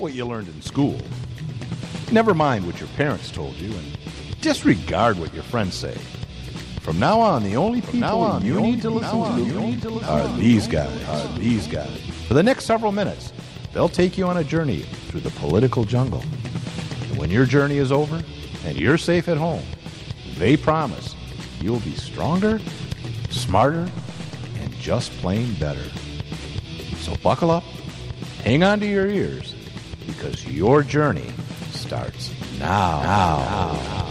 Forget what you learned in school. Never mind what your parents told you, and disregard what your friends say. From now on, the only people you need to listen to are these guys. For the next several minutes, they'll take you on a journey through the political jungle. And when your journey is over and you're safe at home, they promise you'll be stronger, smarter, and just plain better. So buckle up, hang on to your ears, because your journey starts now.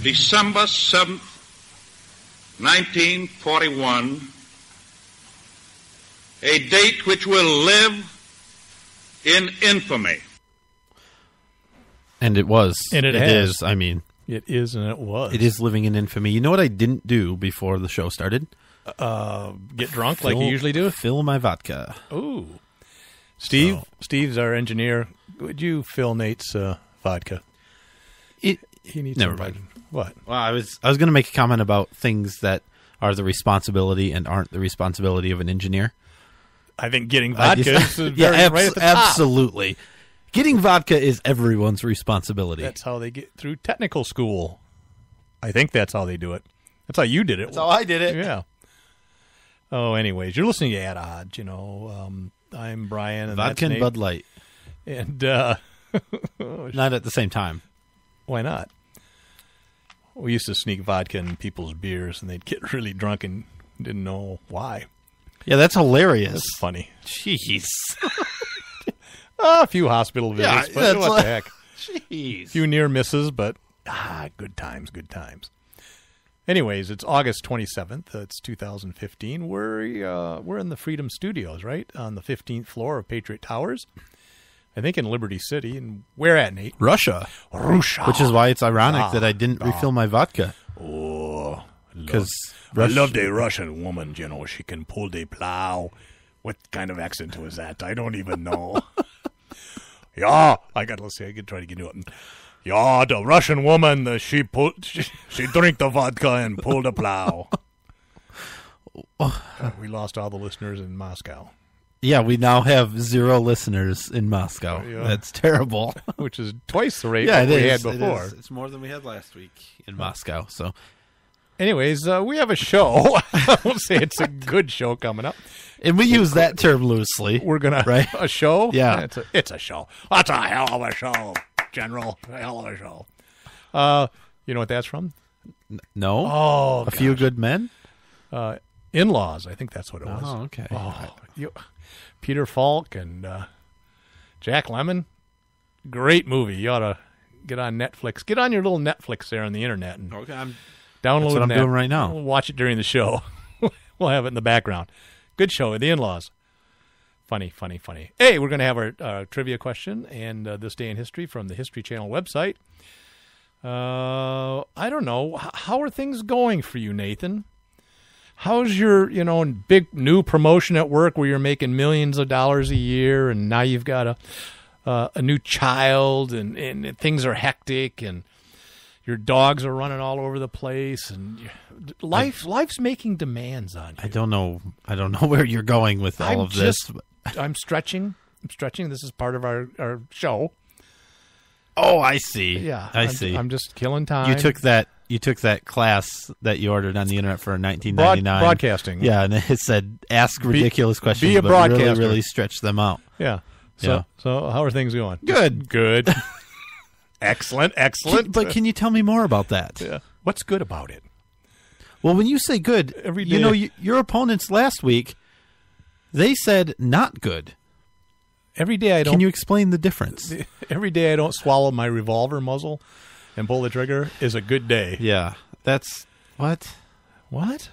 December 7th, 1941, a date which will live in infamy. And it was. And it is. I mean, it is, and it was. It is living in infamy. You know what I didn't do before the show started? Get drunk like you usually do? Fill my vodka. Ooh. Steve's our engineer. Would you fill Nate's vodka? He needs never some mind. vodka. What? Well, I was going to make a comment about things that are the responsibility and aren't the responsibility of an engineer. I think getting vodka is right at the top. Absolutely. Getting vodka is everyone's responsibility. That's how they get through technical school. I think that's how they do it. That's how you did it. That's how I did it. Yeah. Oh, anyways, you're listening to At Odds, you know. I'm Brian. And vodka that's and Bud Light. And not at the same time. Why not? We used to sneak vodka in people's beers, and they'd get really drunk and didn't know why. Yeah, that's hilarious. That's funny. Jeez. A few hospital visits, but what the heck? Jeez. A few near misses, but good times, good times. Anyways, it's August 27th. It's 2015. We're in the Freedom Studios, right? On the 15th floor of Patriot Towers. I think in Liberty City. And where at, Nate? Russia. Which is why it's ironic that I didn't refill my vodka. Oh, because I love the Russian woman, you know. She can pull the plow. What kind of accent was that? I don't even know. Yeah, let's see, I can try to get into it. Yeah, the Russian woman, she drank the vodka and pulled the plow. We lost all the listeners in Moscow. Yeah, we now have 0 listeners in Moscow. Yeah. That's terrible. Which is twice the rate we had before. It's more than we had last week in Moscow. So, anyways, we have a show. I won't say it's a good show coming up. And we use that term loosely. We're going to, a show? Yeah. It's a show. That's a hell of a show, General. A hell of a show. You know what that's from? No. Oh, A Few Good Men? In-Laws, I think that's what it was. Oh, okay. Peter Falk and Jack Lemmon. Great movie. You ought to get on Netflix. Get on your little Netflix there on the internet and I'm download That's what I'm doing right now. We'll watch it during the show. We'll have it in the background. Good show. The In-Laws. Funny. Hey, we're going to have our trivia question and this day in history from the History Channel website. I don't know. How are things going for you, Nathan? How's your, big new promotion at work where you're making millions of dollars a year and now you've got a new child and things are hectic and your dogs are running all over the place and life's making demands on you. I don't know where you're going with all of this. I'm stretching. This is part of our show. Oh, I see. Yeah. I see. I'm just killing time. You took that class that you ordered on the internet for $19.99. Broadcasting. Yeah, and it said ask ridiculous questions, be a but broadcaster. really stretch them out. Yeah. So how are things going? Good. Excellent. But can you tell me more about that? Yeah. What's good about it? Well, when you say good, every day, your opponents last week, they said not good. Every day I don't. Can you explain the difference? Every day I don't swallow my revolver muzzle and pull the trigger is a good day. Yeah. That's what? What?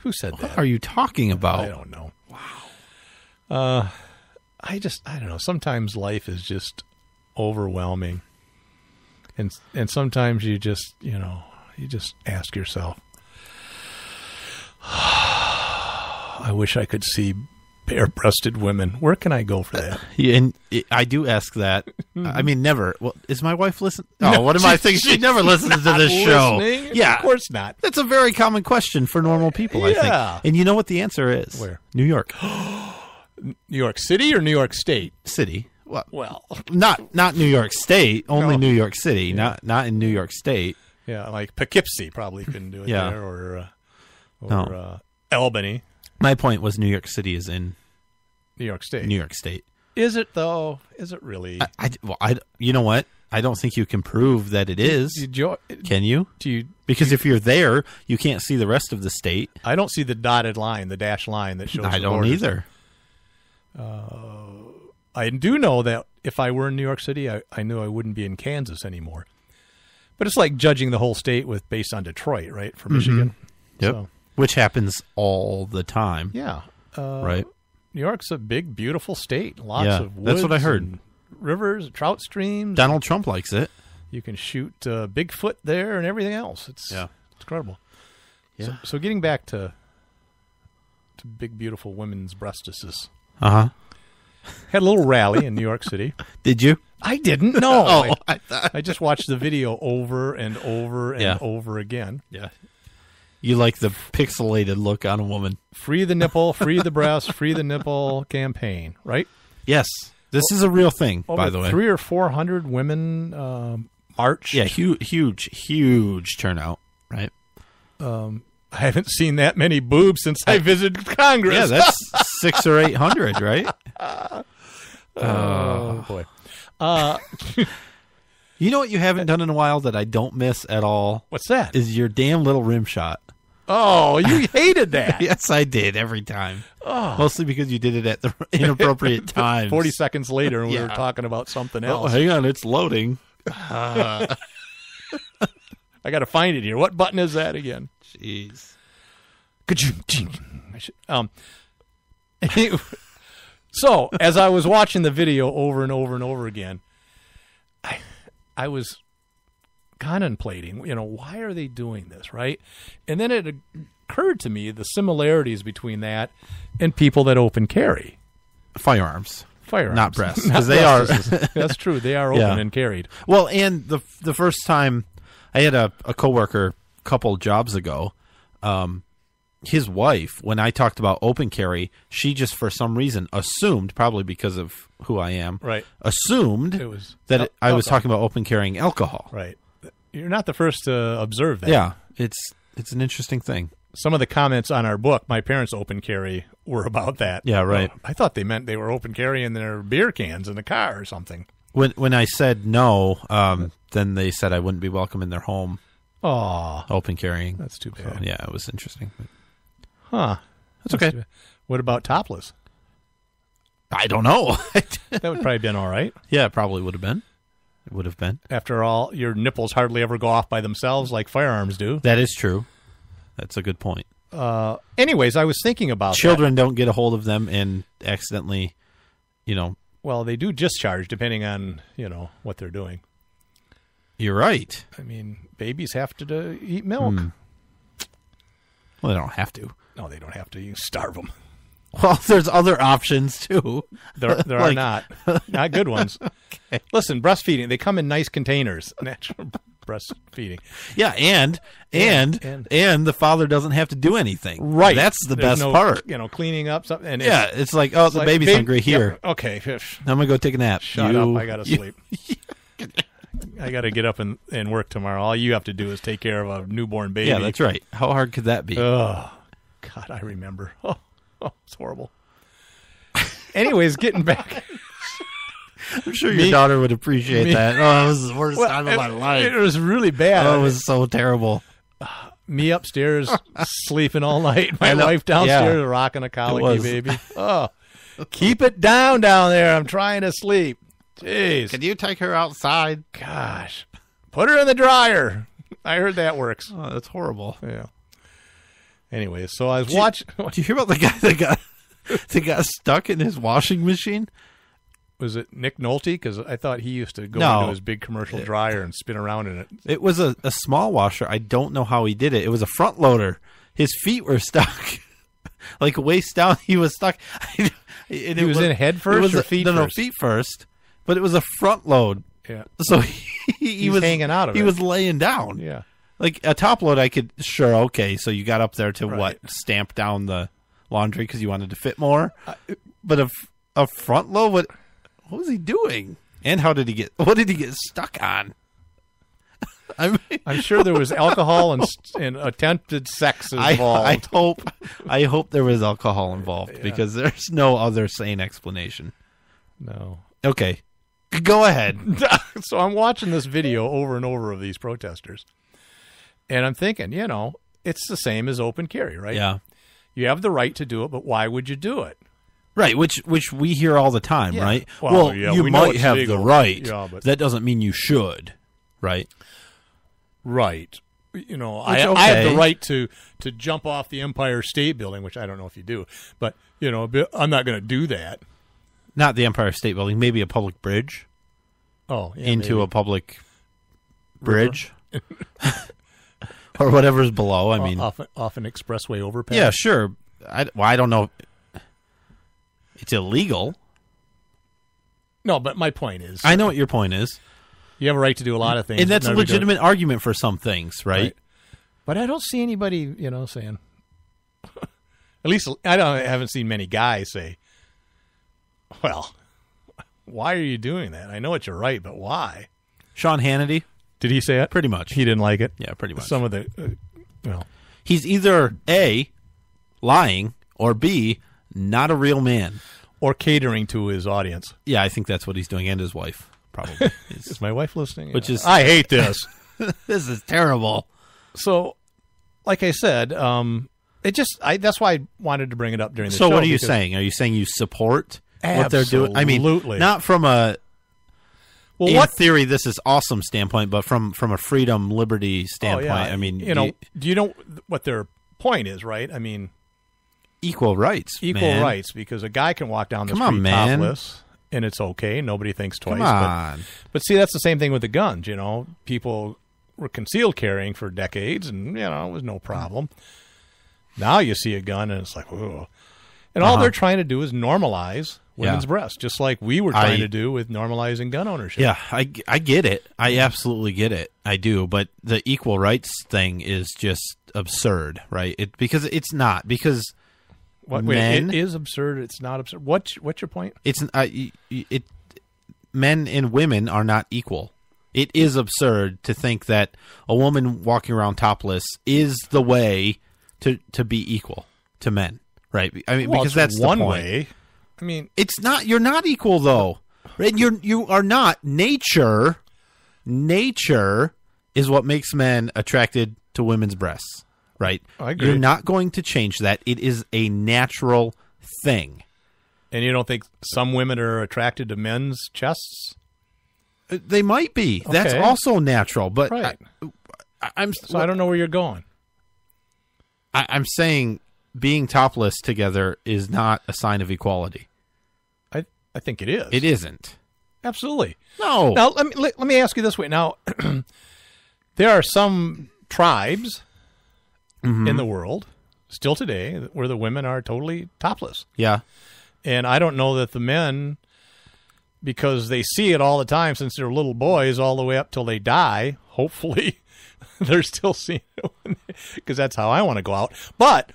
Who said that? What are you talking about? I don't know. Wow. I don't know. Sometimes life is just overwhelming. And sometimes you just ask yourself, I wish I could see Bare-breasted women. Where can I go for that? Yeah, and I do ask that. I mean, never. Well, is my wife listening? Oh, what am I thinking? She never listens to this show. Yeah, of course not. That's a very common question for normal people, I think. And you know what the answer is? Where? New York. New York City or New York State? City. Well, not New York State. Only No. New York City. Yeah. Not in New York State. yeah, like Poughkeepsie probably couldn't do it Yeah. there, or No. Albany, My point was New York City is in New York State. New York State. Is it though? Is it really? You know what? I don't think you can prove that it is. Can you? Because if you're there, you can't see the rest of the state. I don't see the dotted line, the dashed line that shows. I the don't borders. either. I do know that if I were in New York City, I knew I wouldn't be in Kansas anymore. But it's like judging the whole state based on Detroit, right? For Michigan. Yep. So, Which happens all the time. yeah. Right. New York's a big, beautiful state. Lots Yeah, of woods. that's what I heard. And rivers, trout streams. Donald Trump likes it. You can shoot Bigfoot there and everything else. It's incredible. Yeah. So getting back to big, beautiful women's breastises. Uh-huh. Had a little rally in New York City. Did you? I didn't know. Oh, I thought. I just watched the video over and over and Yeah. over again. Yeah. You like the pixelated look on a woman. Free the nipple, free the breast, free the nipple campaign, right? Yes. This is a real thing, Over by the way. 300 or 400 women marched. Yeah, huge turnout, right? I haven't seen that many boobs since I visited Congress. Yeah, that's 600 or 800, right? Oh, boy. You know what you haven't done in a while that I don't miss at all? What's that? Is your damn little rim shot. Oh, you hated that. Yes, I did every time. Oh. Mostly because you did it at the inappropriate times. 40 seconds later, and we were Yeah. talking about something Oh, else. hang on, it's loading. I got to find it here. What button is that again? Jeez. So, as I was watching the video over and over and over again, I was contemplating, why are they doing this, right? And then it occurred to me the similarities between that and people that open carry. Firearms. Not breasts, Not 'cause they are- breasts. That's true. They are open Yeah. and carried. Well, and the first time I had a coworker a couple jobs ago, his wife, when I talked about open carry, she just for some reason assumed, probably because of who I am, Right. assumed It was that I was alcohol. talking about open carrying alcohol. Right. You're not the first to observe that. Yeah, it's an interesting thing. Some of the comments on our book, My Parents Open Carry, were about that. Yeah, right. I thought they meant they were open carrying their beer cans in the car or something. When I said no, then they said I wouldn't be welcome in their home Oh, open carrying. that's too So, bad. yeah, it was interesting. Huh. That's okay. too bad. What about topless? I don't know. That would probably been all right. Yeah, it probably would have been. It would have been. After all, your nipples hardly ever go off by themselves like firearms do. That is true. That's a good point. Anyways, I was thinking about Children don't get a hold of them and accidentally, that. Well, they do discharge depending on, what they're doing. you're right. I mean, babies have to eat milk. Well, they don't have to. No, they don't have to. You starve them. Well, there's other options too. There are Like- not good ones. Okay. Listen, breastfeeding, they come in nice containers. Natural breastfeeding. Yeah, and the father doesn't have to do anything. Right. That's the There's best no, part. Cleaning up something. And Yeah, it's like, oh, the like, baby's babe- hungry. Here, yeah, okay. I'm gonna go take a nap. Shut You- up. I got to sleep. I got to get up and work tomorrow. All you have to do is take care of a newborn baby. Yeah, that's right. How hard could that be? Oh, God, I remember. Oh, it's horrible. Anyways, getting back. I'm sure your daughter would appreciate that. Oh, that was the worst time of my It life. was really bad. Oh, it was so terrible. Me upstairs sleeping all night. My I know. wife downstairs Yeah. rocking a It colicky was. baby. Oh, keep it down there. I'm trying to sleep. Jeez. Can you take her outside? Gosh. Put her in the dryer. I heard that works. Oh, that's horrible. Yeah. Anyway, so I was watching. Did you hear about the guy that got stuck in his washing machine? Was it Nick Nolte? Because I thought he used to go No. into his big commercial dryer and spin around in it. It was a small washer. I don't know how he did it. It was a front loader. His feet were stuck. like waist down. He was stuck. He was in head first or feet no, first? feet first. But it was a front load. Yeah. So he was hanging out of it. He was laying down. Yeah. Like a top load, I could okay. So you got up there to Right. stamp down the laundry because you wanted to fit more. But a front load, what was he doing? And what did he get stuck on? I'm sure there was alcohol and attempted sex involved. I hope there was alcohol involved because there's no other sane explanation. No. Okay, go ahead. So I'm watching this video over and over of these protesters, and I'm thinking, it's the same as open carry, right? Yeah. You have the right to do it, but why would you do it? Right, which we hear all the time, Yeah. right? Well, yeah, you we know might it's have legal. the right. Yeah, but that doesn't mean you should, right? Right. I okay. have the right to jump off the Empire State Building, which I don't know if you do, but I'm not going to do that. Not the Empire State Building, maybe a public bridge Oh, yeah, into maybe. a public bridge or whatever's below. I mean, off an expressway overpass. yeah, sure. I don't know. It's illegal. No, but my point is, I know what your point is. you have a right to do a lot of things, And that's a but never do it. legitimate argument for some things, right? But I don't see anybody, saying. At least I haven't seen many guys say, "Well, why are you doing that? I know it's your right, but why?" Sean Hannity, Did he say it? pretty much. He didn't like it. Yeah, pretty much. Some of the, He's either A, lying, or B, not a real man. or catering to his audience. Yeah, I think that's what he's doing, and his wife, probably. Is my wife listening? Which is- I hate this. This is terrible. So, like I said, that's why I wanted to bring it up during the show. So what are you because- saying? Are you saying you support what they're doing? I mean, Absolutely. not from a Well, in what theory this is awesome standpoint, but from a freedom, liberty standpoint. Oh, yeah. I mean, do you know what their point is, right? I mean, equal rights. equal man. rights, because a guy can walk down the Come street on, man. topless, and it's okay. Nobody thinks twice. Come on. But see, that's the same thing with the guns. People were concealed carrying for decades, and it was no problem. Now you see a gun, and it's like, whoa. And all they're trying to do is normalize women's breasts, just like we were trying to do with normalizing gun ownership. Yeah, I get it. I absolutely get it. I do. But the equal rights thing is just absurd, right? Because it's not. Because men, it is absurd. It's not absurd. What's your point? it's men and women are not equal. It is absurd to think that a woman walking around topless is the way to be equal to men, right? I mean, because it's that's one the point. way. I mean, It's not. You're not equal, though. Right? You are not. Nature is what makes men attracted to women's breasts. Right? I agree. You're not going to change that. It is a natural thing. and you don't think some women are attracted to men's chests? They might be. That's Okay. also natural. But Right. I'm So I don't know where you're going. I'm saying being topless together is not a sign of equality. I think it is. It isn't. Absolutely. No. Now let me ask you this way. Now there are some tribes in the world still today where the women are totally topless. Yeah. And I don't know that the men, because they see it all the time since they're little boys all the way up till they die, hopefully they're still seeing it because that's how I want to go out. But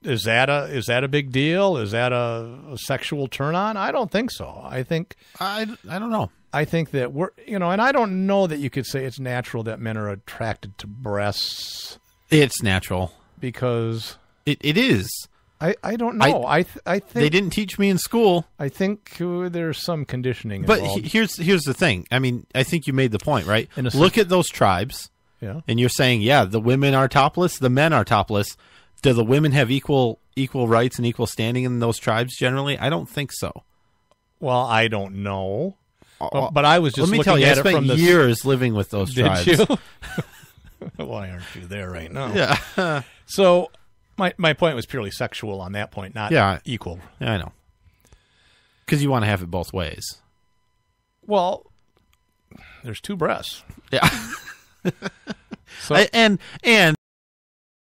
is that a big deal? Is that a sexual turn on? I don't think so. I think I don't know. I think that we're, and I don't know that you could say it's natural that men are attracted to breasts It's natural. because It is. I don't know. I think They didn't teach me in school. I think there's some conditioning But involved. here's the thing. I mean, I think you made the point, right? In a Look at those tribes, yeah. and you're saying, yeah, the women are topless, the men are topless. Do the women have equal rights and equal standing in those tribes generally? I don't think so. Well, I don't know. But I was just Let me looking tell you, I at it spent from the years living with those Did tribes. you? Why aren't you there right now? Yeah. So my point was purely sexual on that point, not Yeah. equal. I know. Because you want to have it both ways. Well, there's two breasts. Yeah. So and